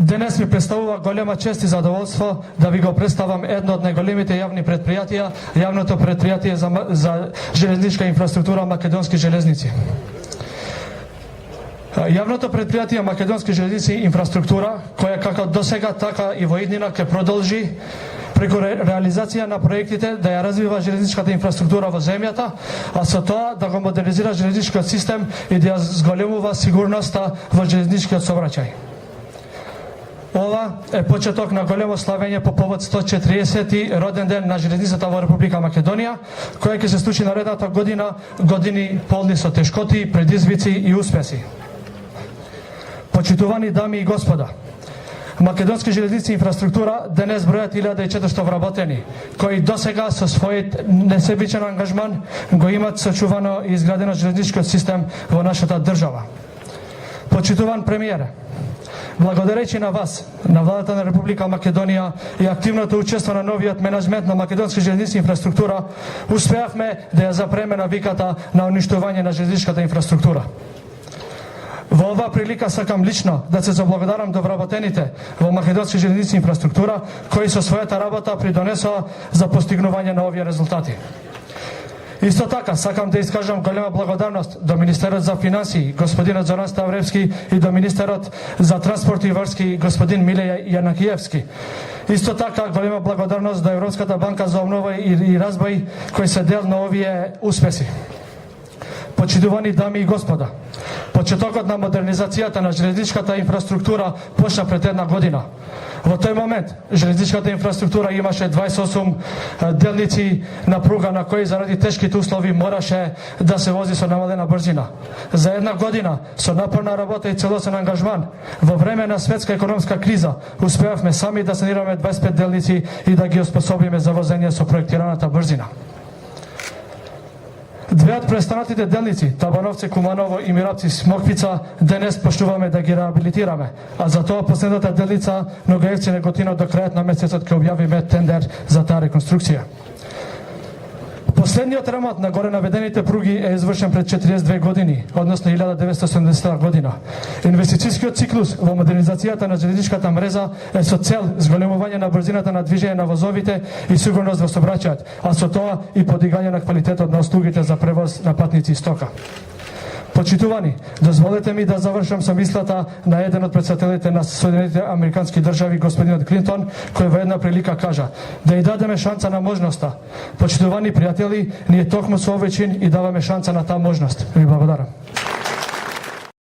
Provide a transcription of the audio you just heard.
Денес ми представува голема чест и задоволство да ви го представам едно од најголемите јавни предпријатија, јавното предпријатие за железничка инфраструктура Македонски железници. Јавното предпријатие Македонски железници инфраструктура, која како досега така и во иднина ќе продолжи преку реализација на проектите да ја развива железничката инфраструктура во земјата, а со тоа да го модернизира железничкиот систем и да ја зголемува сигурноста во железничкиот сообраќај. Ова е почеток на големо славење по повод 140-ти роден ден на железницата во Република Македонија, која ќе се случи наредната година, години полни со тешкоти, предизвици и успеси. Почитувани дами и господа, Македонски железници инфраструктура денес бројат 1400 вработени, кои досега со својот несебичен ангажман го имат сочувано и изградено железничкиот систем во нашата држава. Почитуван премиер, благодарејќи на вас, на владата на Република Македонија и активното учество на новиот менеджмент на Македонски железници инфраструктура, успеавме да ја запреме навиката на уништување на железничката инфраструктура. Во оваа прилика сакам лично да се заблагодарам до вработените во Македонски железници инфраструктура, кои со својата работа придонесоа за постигнување на овие резултати. Исто така, сакам да искажам голема благодарност до Министерот за финансии, господинот Зоран Ставревски, и до Министерот за транспорт и врски, господин Миле Јанакиевски. Исто така, голема благодарност до Европската банка за обнова и развој, кој се дел на овие успеси. Почитувани дами и господа, почетокот на модернизацијата на железничката инфраструктура почна пред една година. Во тој момент железничката инфраструктура имаше 28 делници на пруга на кои заради тешките услови мораше да се вози со намалена брзина. За една година со напорна работа и целосен ангажман во време на светска економска криза успеавме сами да санираме 25 делници и да ги оспособиме за возење со проектираната брзина. Две од престанатите делници, Табановци, Куманово и Мирапци, Смоквица, денес почнуваме да ги реабилитираме, а за тоа последната делница Ногоевци, Неготино, до крајот на месецот ќе објавиме тендер за таа реконструкција. Последниот ремонт на горе наведените пруги е извршен пред 42 години, односно 1970 година. Инвестицијскиот циклус во модернизацијата на железничката мрежа е со цел зголемување на брзината на движење на возовите и сигурност во сообраќајот, а со тоа и подигање на квалитетот на услугите за превоз на патници и стока. Почитувани, дозволете ми да завршам со мислата на еден од претседателите на Соединетите Американски држави, господинот Клинтон, кој во една прилика кажа: да и дадеме шанса на можноста. Почитувани пријатели, ние токму со овој чин и даваме шанса на таа можност. Ви благодарам.